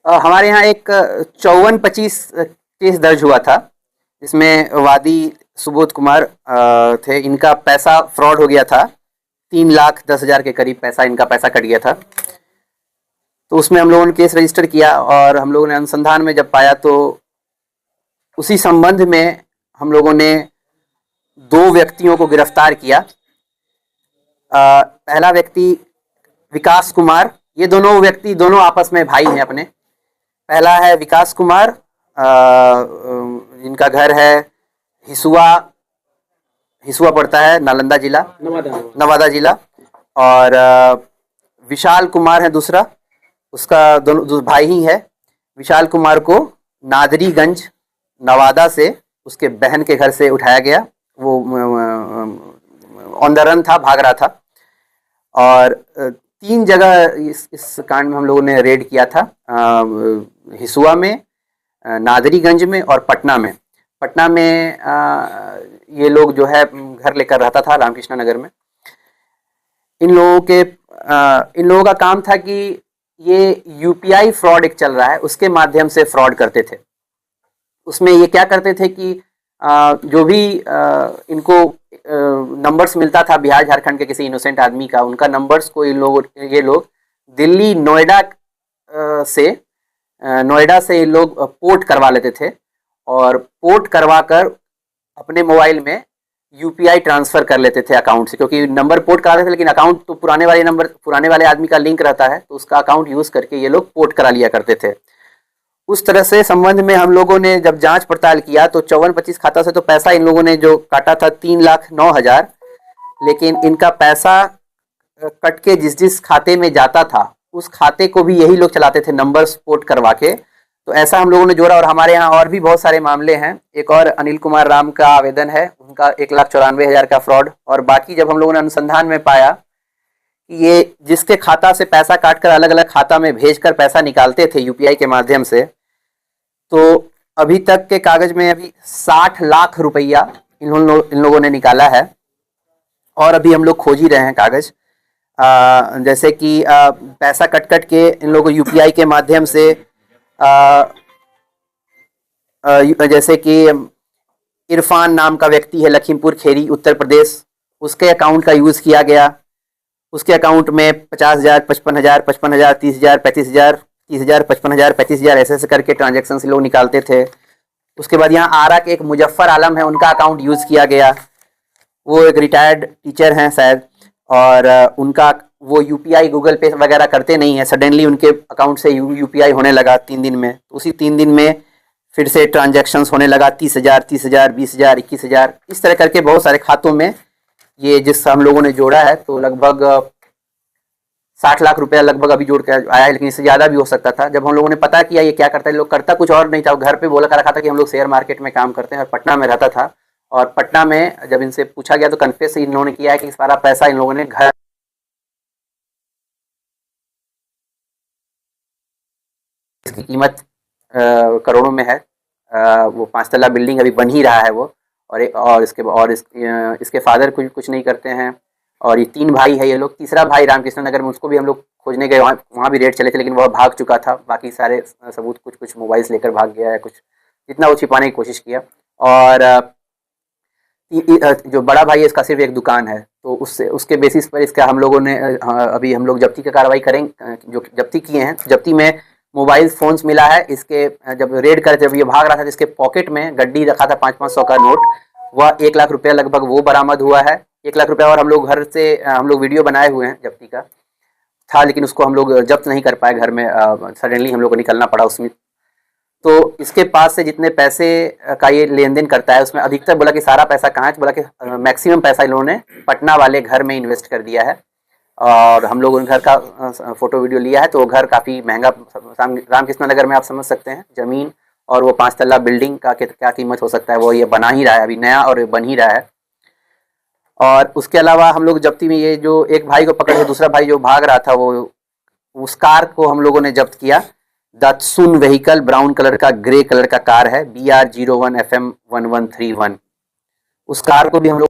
हमारे यहाँ एक 54-25 केस दर्ज हुआ था, जिसमें वादी सुबोध कुमार थे। इनका पैसा फ्रॉड हो गया था, 3,10,000 के करीब पैसा, इनका पैसा कट गया था। तो उसमें हम लोगों ने केस रजिस्टर किया और हम लोगों ने अनुसंधान में जब पाया तो उसी संबंध में हम लोगों ने 2 व्यक्तियों को गिरफ्तार किया। पहला व्यक्ति विकास कुमार, ये दोनों व्यक्ति दोनों आपस में भाई हैं अपने। पहला है विकास कुमार, इनका घर है हिसुआ, हिसुआ पड़ता है नालंदा जिला, नवादा जिला। और विशाल कुमार है दूसरा, उसका दोनों भाई ही है। विशाल कुमार को नादरीगंज नवादा से उसके बहन के घर से उठाया गया। वो ऑन द रन था, भाग रहा था। और 3 जगह इस कांड में हम लोगों ने रेड किया था, हिसुआ में, नादरीगंज में और पटना में। पटना में ये लोग जो है घर लेकर रहता था रामकृष्ण नगर में। इन लोगों का काम था कि ये यूपीआई फ्रॉड एक चल रहा है, उसके माध्यम से फ्रॉड करते थे। उसमें ये क्या करते थे कि जो भी इनको नंबर्स मिलता था बिहार झारखंड के किसी इनोसेंट आदमी का, उनका नंबर्स को ये लोग दिल्ली नोएडा से ये लोग पोर्ट करवा लेते थे और पोर्ट करवा कर अपने मोबाइल में यूपीआई ट्रांसफर कर लेते थे अकाउंट से, क्योंकि नंबर पोर्ट करा रहे थे लेकिन अकाउंट तो पुराने वाले आदमी का लिंक रहता है, तो उसका अकाउंट यूज करके ये लोग पोर्ट करा लिया करते थे। उस तरह से संबंध में हम लोगों ने जब जांच पड़ताल किया तो 54-25 खाता से तो पैसा इन लोगों ने जो काटा था 3,09,000, लेकिन इनका पैसा कट के जिस जिस खाते में जाता था उस खाते को भी यही लोग चलाते थे नंबर पोर्ट करवा के। तो ऐसा हम लोगों ने जोड़ा और हमारे यहाँ और भी बहुत सारे मामले हैं। एक और अनिल कुमार राम का आवेदन है, उनका 1,94,000 का फ्रॉड। और बाकी जब हम लोगों ने अनुसंधान में पाया कि ये जिसके खाता से पैसा काटकर अलग अलग खाता में भेजकर पैसा निकालते थे यूपीआई के माध्यम से, तो अभी तक के कागज में अभी 60 लाख रुपया इन लोगों ने निकाला है। और अभी हम लोग खोज ही रहे हैं कागज, जैसे कि पैसा कट कट के इन लोगों यूपीआई के माध्यम से, जैसे कि इरफान नाम का व्यक्ति है, लखीमपुर खेरी उत्तर प्रदेश, उसके अकाउंट का यूज़ किया गया। उसके अकाउंट में 50,000, 55,000, 55,000, 30,000, 35,000, 30,000, 55,000, 35,000 ऐसे करके ट्रांजेक्शन से लोग निकालते थे। उसके बाद यहाँ आरा के एक मुजफ्फर आलम है, उनका अकाउंट यूज़ किया गया। वो एक रिटायर्ड टीचर हैं शायद, और उनका वो यूपीआई गूगल पे वगैरह करते नहीं है, सडनली उनके अकाउंट से यूपीआई होने लगा 3 दिन में। उसी 3 दिन में फिर से ट्रांजैक्शंस होने लगा 30,000, 30,000, 20,000, 21,000, इस तरह करके बहुत सारे खातों में ये जिस हम लोगों ने जोड़ा है। तो लगभग 60 लाख रुपया लगभग अभी जोड़ के आया है, लेकिन इससे ज़्यादा भी हो सकता था। जब हम लोगों ने पता किया ये क्या करता है, लोग करता कुछ और नहीं था, घर पे बोला कर रखा था कि हम लोग शेयर मार्केट में काम करते हैं और पटना में रहता था। और पटना में जब इनसे पूछा गया तो कन्फेस इन लोगों ने किया है कि सारा पैसा इन लोगों ने घर की कीमत करोड़ों में है। वो 5 तल्ला बिल्डिंग अभी बन ही रहा है वो। और इसके फादर कुछ नहीं करते हैं। और ये 3 भाई है ये लोग। तीसरा भाई रामकृष्ण नगर में, उसको भी हम लोग खोजने गए, वहाँ भी रेड चले थे, लेकिन वह भाग चुका था। बाकी सारे सबूत कुछ मोबाइल्स लेकर भाग गया है, कुछ जितना वो छिपाने की कोशिश किया। और जो बड़ा भाई है इसका सिर्फ एक दुकान है, तो उसके बेसिस पर इसका हम लोगों ने अभी हम लोग जब्ती का कार्रवाई करेंगे। जो जब्ती किए हैं, जब्ती में मोबाइल फ़ोन्स मिला है इसके। जब रेड कर जब ये भाग रहा था, जिसके पॉकेट में गड्डी रखा था 500-500 का नोट, वह 1 लाख रुपया लगभग वो बरामद हुआ है। 1 लाख रुपया। और हम लोग घर से हम लोग वीडियो बनाए हुए हैं जब्ती का था, लेकिन उसको हम लोग जब्त नहीं कर पाए घर में, सडनली हम लोग को निकलना पड़ा उसमें। तो इसके पास से जितने पैसे का ये लेन देन करता है, उसमें अधिकतर बोला कि सारा पैसा कहाँ है, तो बोला कि मैक्सिमम पैसा इन लोगों ने पटना वाले घर में इन्वेस्ट कर दिया है। और हम लोग उन घर का फोटो वीडियो लिया है, तो वो घर काफ़ी महंगा, रामकृष्ण नगर में आप समझ सकते हैं ज़मीन और वो 5 तल्ला बिल्डिंग का क्या कीमत हो सकता है। वो ये बना ही रहा है अभी नया, और बन ही रहा है। और उसके अलावा हम लोग जब्ती में ये जो एक भाई को पकड़ के दूसरा भाई जो भाग रहा था, वो उस कार को हम लोगों ने जब्त किया। दत्सुन व्हीकल, ब्राउन कलर का, ग्रे कलर का कार है, BR01FM1131। उस कार को भी हम लोग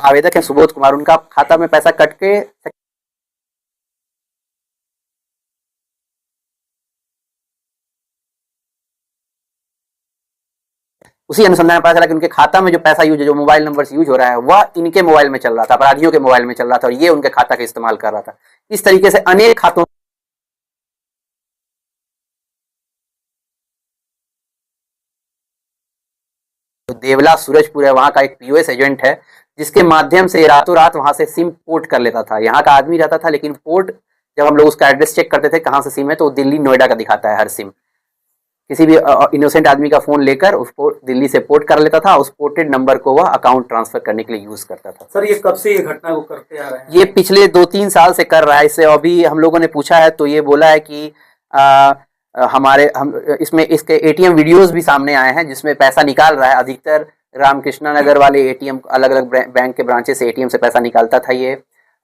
आवेदक हैं सुबोध कुमार, उनका खाता में पैसा कट के उसी अनुसंधान में पता चला कि उनके खाता में जो पैसा यूज, जो मोबाइल नंबर से यूज हो रहा है, वह इनके मोबाइल में चल रहा था, अपराधियों के मोबाइल में चल रहा था, और ये उनके खाता का इस्तेमाल कर रहा था। इस तरीके से अनेक खातों तो देवला सूरजपुर है, वहां का एक पीओएस एजेंट है, जिसके माध्यम से रातों रात वहां से सिम पोर्ट कर लेता था। यहाँ का आदमी रहता था, लेकिन पोर्ट जब हम लोग उसका एड्रेस चेक करते थे कहाँ से सिम है, तो दिल्ली नोएडा का दिखाता है हर सिम। किसी भी इनोसेंट आदमी का फोन लेकर उसको दिल्ली से पोर्ट कर लेता था, उस पोर्टेड नंबर को वह अकाउंट ट्रांसफर करने के लिए यूज करता था। सर, ये कब से ये घटना को करते आ रहे हैं? ये पिछले 2-3 साल से कर रहा है। इससे अभी हम लोगों ने पूछा है तो ये बोला है कि हम इसमें इसके एटीएम वीडियोस भी सामने आए हैं जिसमें पैसा निकाल रहा है। अधिकतर रामकृष्णा नगर वाले एटीएम, अलग अलग बैंक के ब्रांचेस से एटीएम से पैसा निकालता था ये।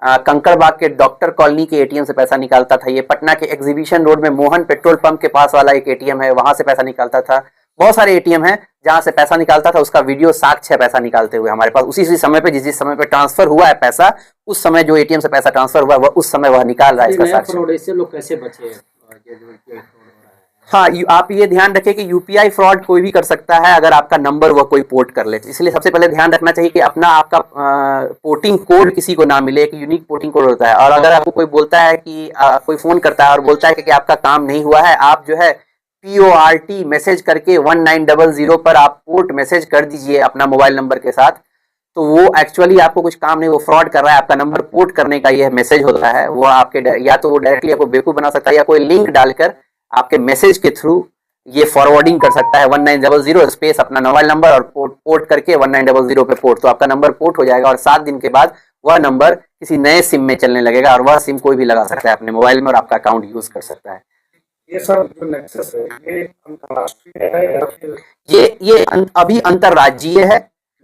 कंकड़बाग के डॉक्टर कॉलोनी के एटीएम से पैसा निकालता था ये। पटना के एग्जीबिशन रोड में मोहन पेट्रोल पंप के पास वाला एक एटीएम है, वहां से पैसा निकालता था। बहुत सारे एटीएम हैं जहां से पैसा निकालता था, उसका वीडियो साक्ष्य है पैसा निकालते हुए हमारे पास। उसी समय पे जिस समय पे ट्रांसफर हुआ है पैसा, उस समय जो एटीएम से पैसा ट्रांसफर हुआ है उस समय वह निकाल रहा है, इसका साक्ष्य। इससे लोग कैसे बचे? हाँ, आप ये ध्यान रखें कि यूपीआई फ्रॉड कोई भी कर सकता है अगर आपका नंबर वह कोई पोर्ट कर ले। इसलिए सबसे पहले ध्यान रखना चाहिए कि आपका पोर्टिंग कोड किसी को ना मिले। एक यूनिक पोर्टिंग कोड होता है, और अगर आपको कोई बोलता है कि कोई फोन करता है और बोलता है कि आपका काम नहीं हुआ है, आप जो है PORT मैसेज करके 1900 पर आप पोर्ट मैसेज कर दीजिए अपना मोबाइल नंबर के साथ। तो वो एक्चुअली आपको कुछ काम नहीं, वो फ्रॉड कर रहा है। आपका नंबर पोर्ट करने का ये मैसेज होता है, वो आपके या तो वो डायरेक्टली आपको बेवकूफ बना सकता है, या कोई लिंक डालकर आपके मैसेज के थ्रू ये फॉरवर्डिंग कर सकता है 1900 स्पेस अपना मोबाइल नंबर और पोर्ट करके 1900 पे पोर्ट, तो आपका नंबर पोर्ट हो जाएगा और 7 दिन के बाद वह नंबर किसी नए सिम में चलने लगेगा, और वह सिम कोई भी लगा सकता है अपने मोबाइल में और आपका अकाउंट यूज कर सकता है। ये सर जो नेक्सस है, ये अंतरराष्ट्रीय है या फिर ये अभी अंतरराज्यीय है।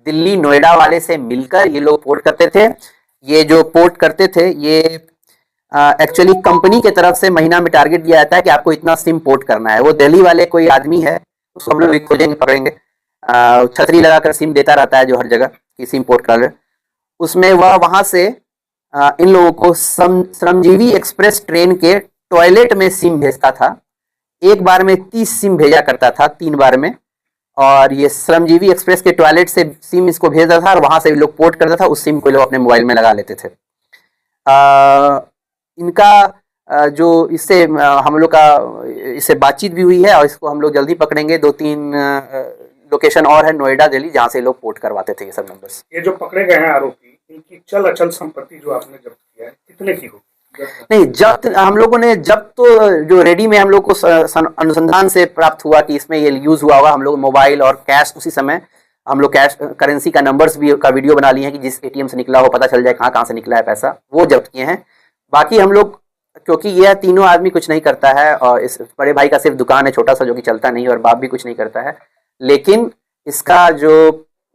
दिल्ली नोएडा वाले से मिलकर ये लोग पोर्ट करते थे। ये जो पोर्ट करते थे ये एक्चुअली कंपनी के तरफ से महीना में टारगेट दिया जाता है कि आपको इतना सिम पोर्ट करना है। वो दिल्ली वाले कोई आदमी है, उसको हम लोग खोजेंगे, पकड़ेंगे, छतरी लगाकर सिम देता रहता है जो हर जगह कि सिम पोर्ट कर ले। उसमें वह वहां से इन लोगों को श्रमजीवी एक्सप्रेस ट्रेन के टॉयलेट में सिम भेजता था। एक बार में 30 सिम भेजा करता था, 3 बार में, और ये श्रमजीवी एक्सप्रेस के टॉयलेट से सिम इसको भेजता था और वहां से लोग पोर्ट करता था। उस सिम को लोग अपने मोबाइल में लगा लेते थे। इनका जो इससे हम लोग का इससे बातचीत भी हुई है और इसको हम लोग जल्दी पकड़ेंगे। 2-3 लोकेशन और है नोएडा, दिल्ली, जहाँ से लोग पोर्ट करवाते थे ये सब नंबर्स। ये जो पकड़े गए हैं आरोपी, इनकी चल अचल संपत्ति जो आपने जब्त किया है कितने की होगी? नहीं, जब्त हम लोगों ने तो जो रेडी में हम लोग को अनुसंधान से प्राप्त हुआ कि इसमें ये यूज हुआ होगा, हम लोग मोबाइल और कैश, उसी समय हम लोग कैश करेंसी का नंबर्स भी का वीडियो बना लिए हैं कि जिस एटीएम से निकला हो पता चल जाए कहाँ से निकला है पैसा, वो जब्त किए हैं। बाकी हम लोग, क्योंकि यह तीनों आदमी कुछ नहीं करता है और इस बड़े भाई का सिर्फ दुकान है छोटा सा जो कि चलता नहीं, और बाप भी कुछ नहीं करता है, लेकिन इसका जो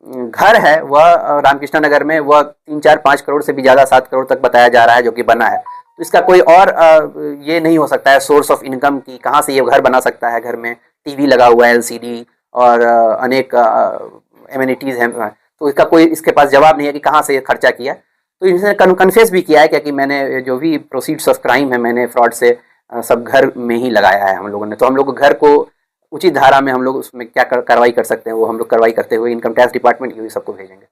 घर है वह रामकृष्णा नगर में, वह 3-4-5 करोड़ से भी ज़्यादा 7 करोड़ तक बताया जा रहा है जो कि बना है। तो इसका कोई और ये नहीं हो सकता है सोर्स ऑफ इनकम की, कहाँ से ये घर बना सकता है। घर में टीवी लगा हुआ है, LCD और अनेक एमिनिटीज़ हैं, तो इसका कोई इसके पास जवाब नहीं है कि कहाँ से ये खर्चा किया। तो इसने कन्फेस भी किया है कि मैंने जो भी प्रोसीड्स ऑफ क्राइम है मैंने फ्रॉड से सब घर में ही लगाया है हम लोगों ने। तो हम लोग घर को उचित धारा में हम लोग उसमें क्या कार्रवाई कर सकते हैं वो हम लोग कार्रवाई करते हुए इनकम टैक्स डिपार्टमेंट की सबको भेजेंगे।